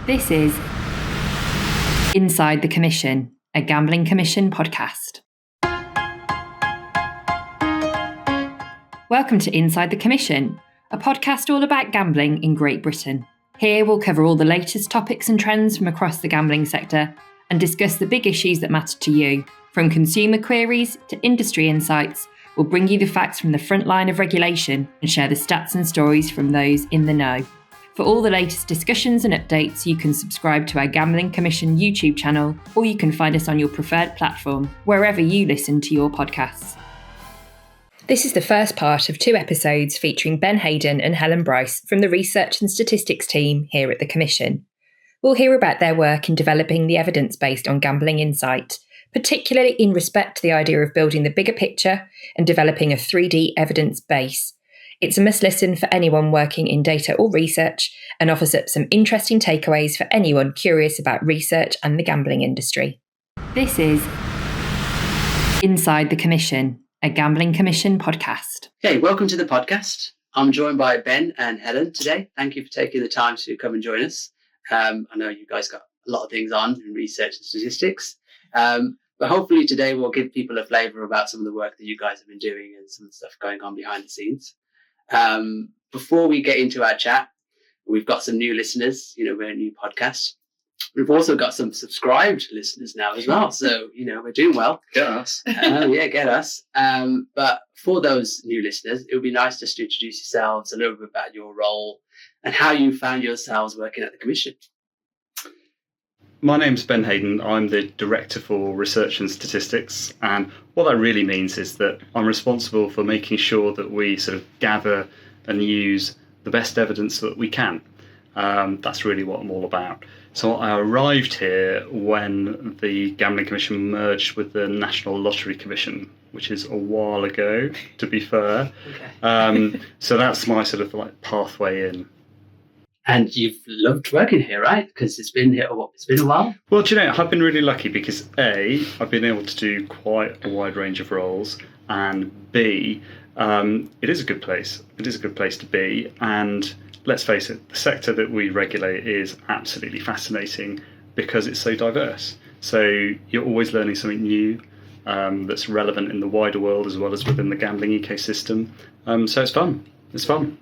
This is Inside the Commission, a Gambling Commission podcast. Welcome to Inside the Commission, a podcast all about gambling in Great Britain. Here we'll cover all the latest topics and trends from across the gambling sector and discuss the big issues that matter to you. From consumer queries to industry insights, we'll bring you the facts from the front line of regulation and share the stats and stories from those in the know. For all the latest discussions and updates, you can subscribe to our Gambling Commission YouTube channel, or you can find us on your preferred platform, wherever you listen to your podcasts. This is the first part of 2 episodes featuring Ben Haden and Helen Bryce from the Research and Statistics team here at the Commission. We'll hear about their work in developing the evidence based on gambling insight, particularly in respect to the idea of building the bigger picture and developing a 3D evidence base. It's a must listen for anyone working in data or research and offers up some interesting takeaways for anyone curious about research and the gambling industry. This is Inside the Commission, a Gambling Commission podcast. Okay, welcome to the podcast. I'm joined by Ben and Helen today. Thank you for taking the time to come and join us. I know you guys got a lot of things on in research and statistics, but hopefully today we'll give people a flavour about some of the work that you guys have been doing and some of the stuff going on behind the scenes. Before we get into our chat, we've got some new listeners, we're a new podcast. We've also got some subscribed listeners now as well. So, we're doing well. Get us. Get us. But for those new listeners, it would be nice just to introduce yourselves, a little bit about your role and how you found yourselves working at the Commission. My name's Ben Haden. I'm the Director for Research and Statistics. And what that really means is that I'm responsible for making sure that we sort of gather and use the best evidence that we can. That's really what I'm all about. So I arrived here when the Gambling Commission merged with the National Lottery Commission, which is a while ago, to be fair. Okay. So that's my sort of like pathway in. And you've loved working here, right? Because it's been here, it's been a while? Well, I've been really lucky because A, I've been able to do quite a wide range of roles, and B, it is a good place. It is a good place to be, and let's face it, the sector that we regulate is absolutely fascinating because it's so diverse. So you're always learning something new that's relevant in the wider world as well as within the gambling ecosystem. So it's fun. It's fun.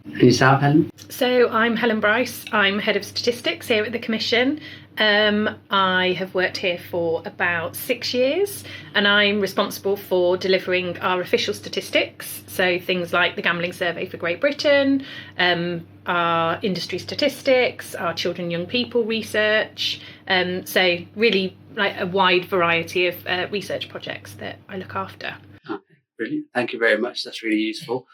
Yourself, Helen? So I'm Helen Bryce. I'm Head of Statistics here at the Commission. I have worked here for about 6 years, and I'm responsible for delivering our official statistics. So things like the Gambling Survey for Great Britain, our industry statistics, our children and young people research. So really like a wide variety of research projects that I look after. Okay, brilliant. Thank you very much. That's really useful.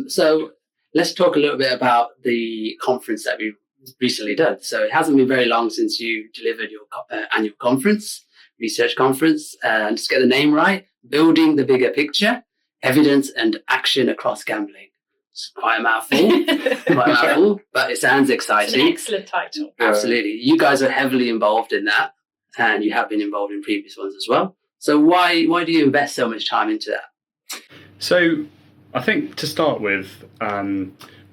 So let's talk a little bit about the conference that we've recently done. So it hasn't been very long since you delivered your annual conference, research conference, and just get the name right, Building the Bigger Picture, Evidence and Action Across Gambling. It's quite a mouthful, but it sounds exciting. It's an excellent title. Absolutely. You guys are heavily involved in that, and you have been involved in previous ones as well. So why do you invest so much time into that? So I think to start with,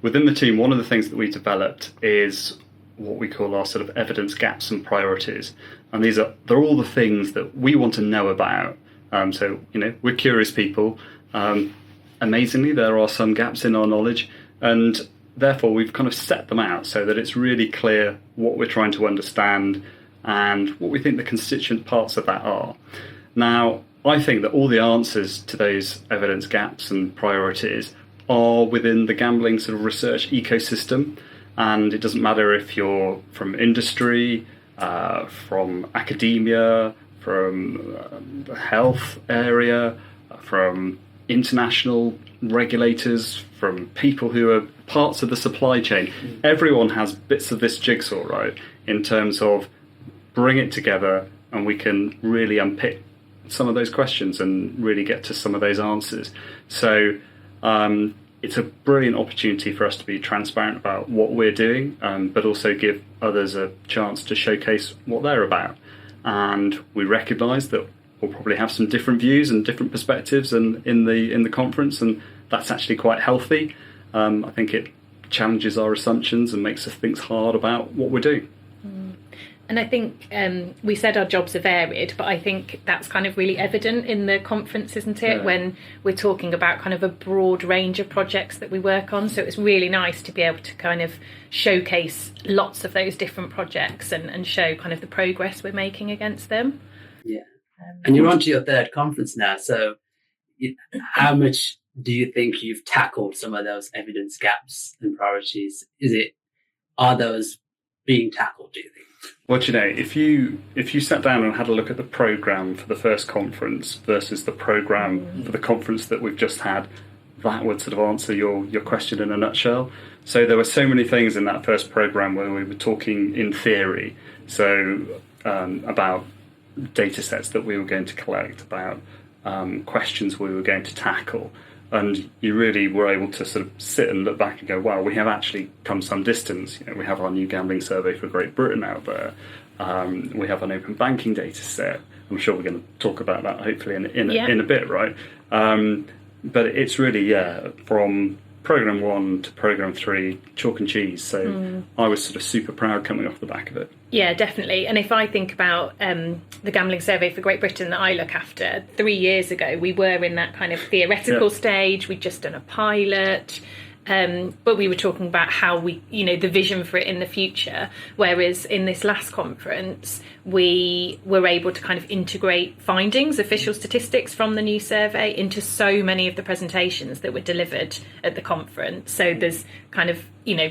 within the team, one of the things that we developed is what we call our sort of evidence gaps and priorities. And they're all the things that we want to know about. So, we're curious people. Amazingly, there are some gaps in our knowledge. And therefore, we've kind of set them out so that it's really clear what we're trying to understand and what we think the constituent parts of that are. Now, I think that all the answers to those evidence gaps and priorities are within the gambling sort of research ecosystem, and it doesn't matter if you're from industry, from academia, from the health area, from international regulators, from people who are parts of the supply chain. Everyone has bits of this jigsaw, right, in terms of bring it together and we can really unpick some of those questions and really get to some of those answers. So it's a brilliant opportunity for us to be transparent about what we're doing, but also give others a chance to showcase what they're about. And we recognise that we'll probably have some different views and different perspectives in the conference, and that's actually quite healthy. I think it challenges our assumptions and makes us think hard about what we're doing. And I think we said our jobs are varied, but I think that's kind of really evident in the conference, isn't it? Yeah. When we're talking about kind of a broad range of projects that we work on. So it's really nice to be able to kind of showcase lots of those different projects and show kind of the progress we're making against them. Yeah. And you're on to your third conference now. So how much do you think you've tackled some of those evidence gaps and priorities? Are those being tackled, do you think? Well, if you sat down and had a look at the programme for the first conference versus the programme for the conference that we've just had, that would sort of answer your question in a nutshell. So there were so many things in that first programme where we were talking in theory, so about data sets that we were going to collect, about questions we were going to tackle. And you really were able to sort of sit and look back and go, wow, we have actually come some distance. We have our new gambling survey for Great Britain out there. We have an open banking data set. I'm sure we're going to talk about that hopefully in a bit, right? But it's really, from Programme 1 to Programme 3, chalk and cheese. So I was sort of super proud coming off the back of it. Yeah, definitely. And if I think about the gambling survey for Great Britain that I look after, 3 years ago, we were in that kind of theoretical stage. We'd just done a pilot. But we were talking about how the vision for it in the future. Whereas in this last conference, we were able to kind of integrate findings, official statistics from the new survey into so many of the presentations that were delivered at the conference. So there's kind of,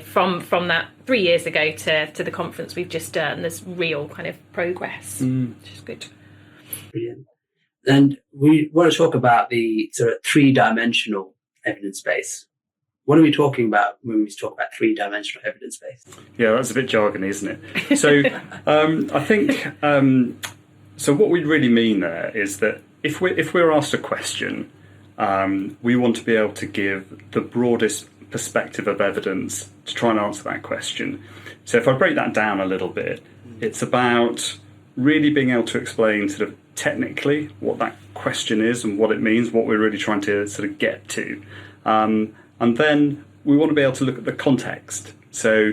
from that 3 years ago to the conference we've just done, there's real kind of progress, which is good. Brilliant. And we want to talk about the sort of three-dimensional evidence base. What are we talking about when we talk about three-dimensional evidence base? Yeah, that's a bit jargony, isn't it? So I think so. What we really mean there is that if we're asked a question, we want to be able to give the broadest perspective of evidence to try and answer that question. So if I break that down a little bit, it's about really being able to explain sort of technically what that question is and what it means, what we're really trying to sort of get to. And then we want to be able to look at the context. So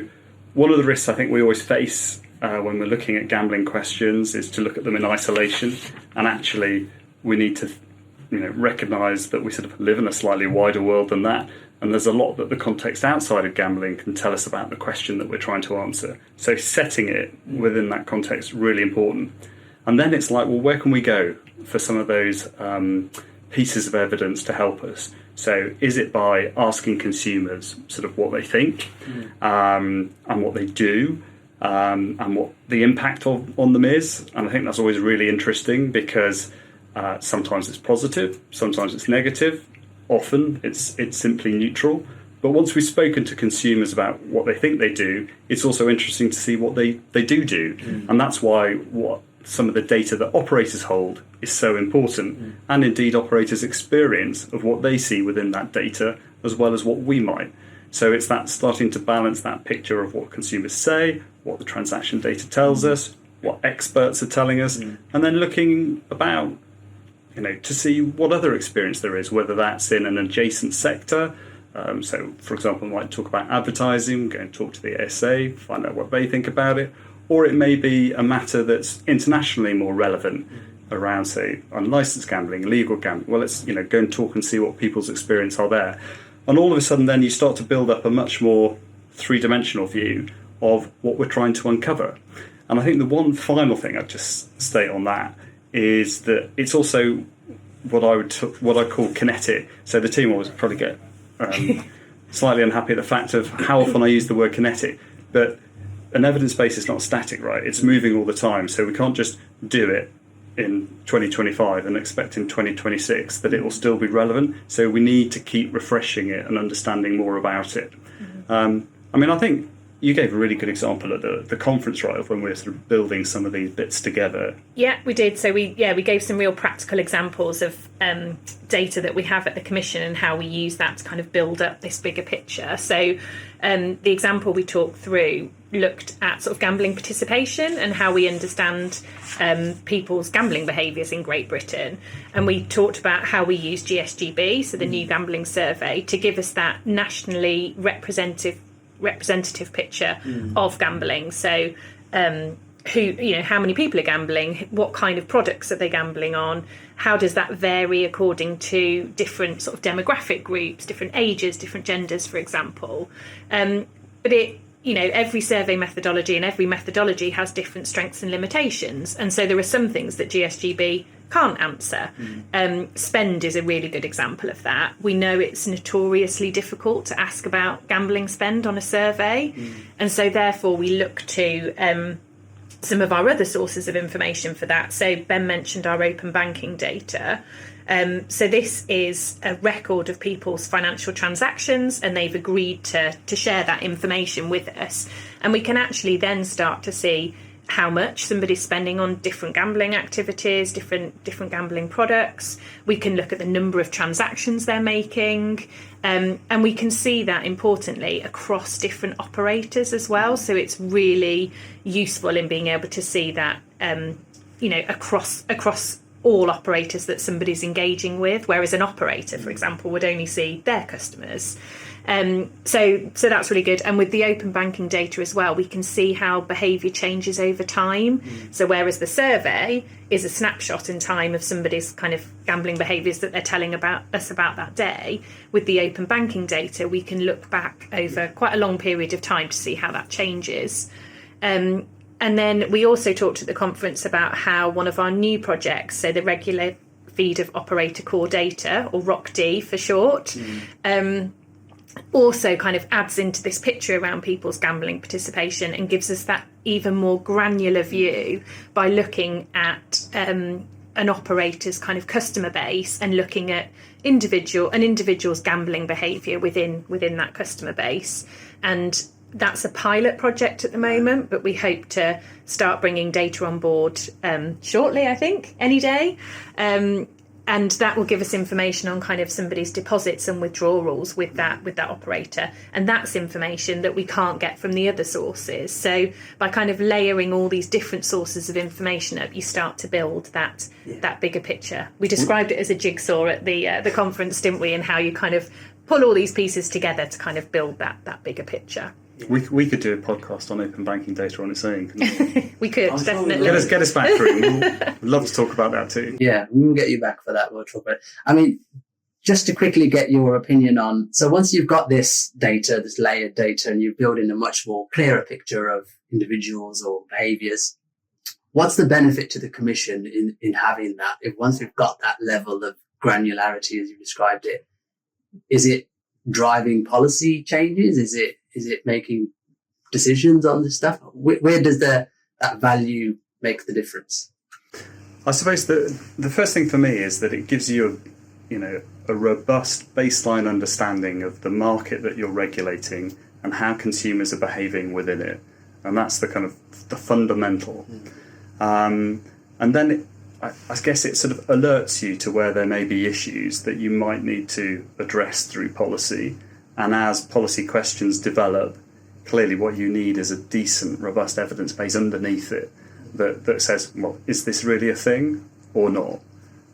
one of the risks I think we always face when we're looking at gambling questions is to look at them in isolation. And actually, we need to recognise that we sort of live in a slightly wider world than that. And there's a lot that the context outside of gambling can tell us about the question that we're trying to answer. So setting it within that context is really important. And then it's like, well, where can we go for some of those pieces of evidence to help us? So is it by asking consumers sort of what they think and what they do and what the impact on them is? And I think that's always really interesting because sometimes it's positive, sometimes it's negative, often it's simply neutral. But once we've spoken to consumers about what they think they do, it's also interesting to see what they do. And that's why what some of the data that operators hold is so important, and indeed operators' experience of what they see within that data as well as what we might. So it's that starting to balance that picture of what consumers say, what the transaction data tells us, what experts are telling us, and then looking about to see what other experience there is, whether that's in an adjacent sector. So, for example, we might talk about advertising, go and talk to the ASA, find out what they think about it. Or it may be a matter that's internationally more relevant around, say, unlicensed gambling, illegal gambling. Well, let's go and talk and see what people's experience are there. And all of a sudden then you start to build up a much more three-dimensional view of what we're trying to uncover. And I think the one final thing I'd just state on that is that it's also what I call kinetic. So the team always probably get slightly unhappy at the fact of how often I use the word kinetic. But an evidence base is not static, right? It's moving all the time. So we can't just do it in 2025 and expect in 2026 that it will still be relevant. So we need to keep refreshing it and understanding more about it. I think you gave a really good example at the conference, right, of when we were sort of building some of these bits together. Yeah, we did. So we gave some real practical examples of data that we have at the Commission and how we use that to kind of build up this bigger picture. So the example we talked through looked at sort of gambling participation and how we understand people's gambling behaviours in Great Britain. And we talked about how we use GSGB, so the new gambling survey, to give us that nationally representative representative picture of gambling. So how many people are gambling, what kind of products are they gambling on, how does that vary according to different sort of demographic groups, different ages, different genders, for example. But every survey methodology and every methodology has different strengths and limitations, and so there are some things that GSGB can't answer. Spend is a really good example of that. We know it's notoriously difficult to ask about gambling spend on a survey, and so therefore we look to some of our other sources of information for that. So Ben mentioned our open banking data. So this is a record of people's financial transactions, and they've agreed to share that information with us. And we can actually then start to see how much somebody's spending on different gambling activities, different gambling products. We can look at the number of transactions they're making, and we can see that importantly across different operators as well. So it's really useful in being able to see that across all operators that somebody's engaging with, whereas an operator, for example, would only see their customers. So that's really good. And with the open banking data as well, we can see how behaviour changes over time. So whereas the survey is a snapshot in time of somebody's kind of gambling behaviours that they're telling us about that day, with the open banking data, we can look back over quite a long period of time to see how that changes. And then we also talked at the conference about how one of our new projects, so the regular feed of operator core data, or ROCD for short, also kind of adds into this picture around people's gambling participation and gives us that even more granular view by looking at an operator's kind of customer base and looking at an individual's gambling behaviour within that customer base. And that's a pilot project at the moment, but we hope to start bringing data on board shortly, I think, any day. And that will give us information on kind of somebody's deposits and withdrawals with that operator. And that's information that we can't get from the other sources. So by kind of layering all these different sources of information up, you start to build that bigger picture. We described it as a jigsaw at the conference, didn't we? And how you kind of pull all these pieces together to kind of build that bigger picture. We could do a podcast on open banking data on its own, couldn't we? We could, definitely. Get us back through. We'd love to talk about that too. Yeah, we'll get you back for that. We'll talk about it. I mean, just to quickly get your opinion on, so once you've got this data, this layered data, and you're building a much more clearer picture of individuals or behaviours, what's the benefit to the Commission in having that? If once we've got that level of granularity, as you described it, is it driving policy changes? Is it making decisions on this stuff? Where does that value make the difference? I suppose the first thing for me is that it gives you a robust baseline understanding of the market that you're regulating and how consumers are behaving within it, and that's the kind of the fundamental. And then I guess it sort of alerts you to where there may be issues that you might need to address through policy. And as policy questions develop, clearly what you need is a decent, robust evidence base underneath it that says, well, is this really a thing or not?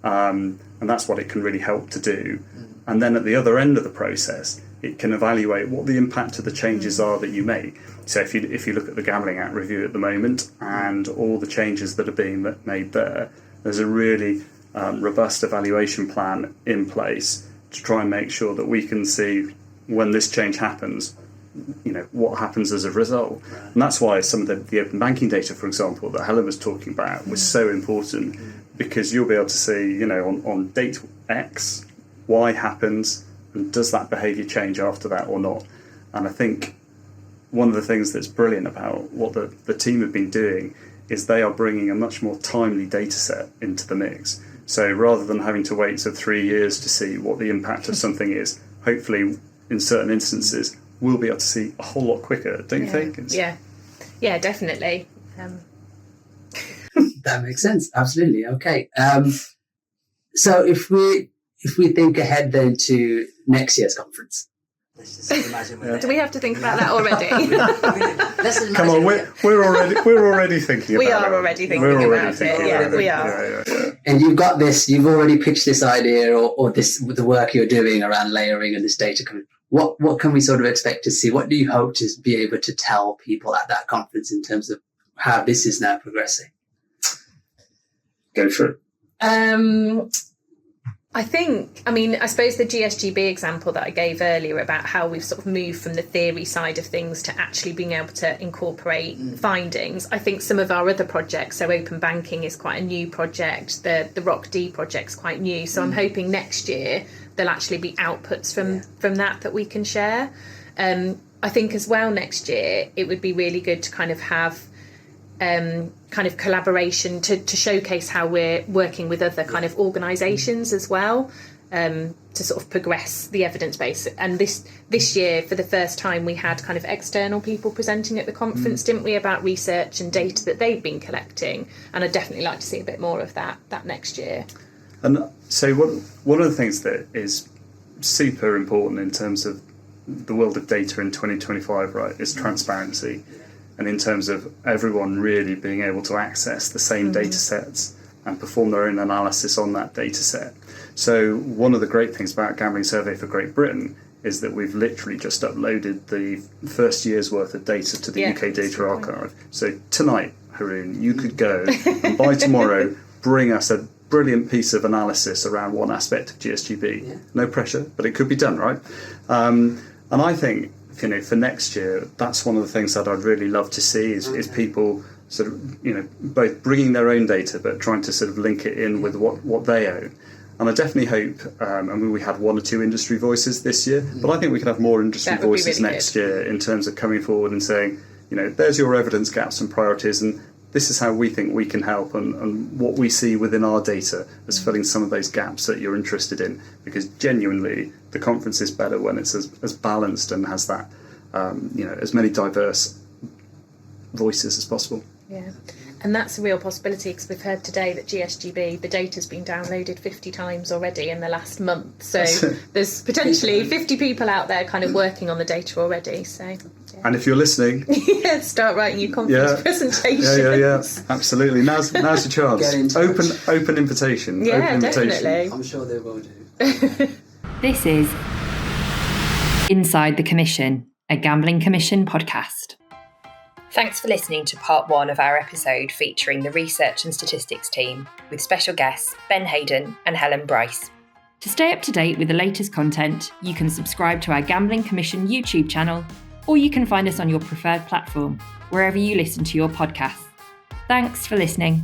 And that's what it can really help to do. And then at the other end of the process, it can evaluate what the impact of the changes are that you make. So if you look at the Gambling Act review at the moment and all the changes that are being made there's a really robust evaluation plan in place to try and make sure that we can see when this change happens, what happens as a result. And that's why some of the open banking data, for example, that Helen was talking about was so important, because you'll be able to see, on date X, Y happens, and does that behaviour change after that or not? And I think one of the things that's brilliant about what the team have been doing is they are bringing a much more timely data set into the mix. So rather than having to wait 3 years to see what the impact of something is, hopefully in certain instances we'll be able to see a whole lot quicker, don't you think? Yeah, definitely. That makes sense. Absolutely. Okay. So if we think ahead then to next year's conference, let's just imagine. Do we have to think about that already? Come on, we're already thinking about it. We are already thinking about it. Yeah, we are. Yeah. And you've got this. You've already pitched this idea, or this the work you're doing around layering and this data. what can we sort of expect to see? What do you hope to be able to tell people at that conference in terms of how this is now progressing? Go for it. I suppose the GSGB example that I gave earlier about how we've sort of moved from the theory side of things to actually being able to incorporate findings. I think some of our other projects, so open banking is quite a new project, the ROC-D project's quite new, so I'm hoping next year there'll actually be outputs from that we can share. I think as well next year it would be really good to kind of have kind of collaboration to showcase how we're working with other kind of organisations as well, to sort of progress the evidence base. And this year, for the first time, we had kind of external people presenting at the conference, didn't we, about research and data that they've been collecting. And I'd definitely like to see a bit more of that next year. And so one of the things that is super important in terms of the world of data in 2025, right, is transparency. And in terms of everyone really being able to access the same data sets and perform their own analysis on that data set. So one of the great things about Gambling Survey for Great Britain is that we've literally just uploaded the first year's worth of data to the UK Data Archive. So tonight, Haroon, you could go and by tomorrow bring us a brilliant piece of analysis around one aspect of GSGB. Yeah. No pressure, but it could be done, right? And I think, for next year, that's one of the things that I'd really love to see is people sort of, both bringing their own data, but trying to sort of link it in with what they own. And I definitely hope, we had one or two industry voices this year, but I think we could have more industry voices really next year in terms of coming forward and saying, there's your evidence gaps and priorities, and this is how we think we can help, and what we see within our data as filling some of those gaps that you're interested in. Because genuinely, the conference is better when it's as balanced and has that, as many diverse voices as possible. Yeah, and that's a real possibility, because we've heard today that GSGB, the data's been downloaded 50 times already in the last month. So there's potentially 50 people out there kind of working on the data already. So. Yeah. And if you're listening, start writing your conference presentations. Yeah, absolutely. Now's your chance. Open invitation. Yeah, open invitation. Definitely. I'm sure they will do. This is Inside the Commission, a Gambling Commission podcast. Thanks for listening to part 1 of our episode featuring the research and statistics team with special guests Ben Haden and Helen Bryce. To stay up to date with the latest content, you can subscribe to our Gambling Commission YouTube channel, or you can find us on your preferred platform, wherever you listen to your podcasts. Thanks for listening.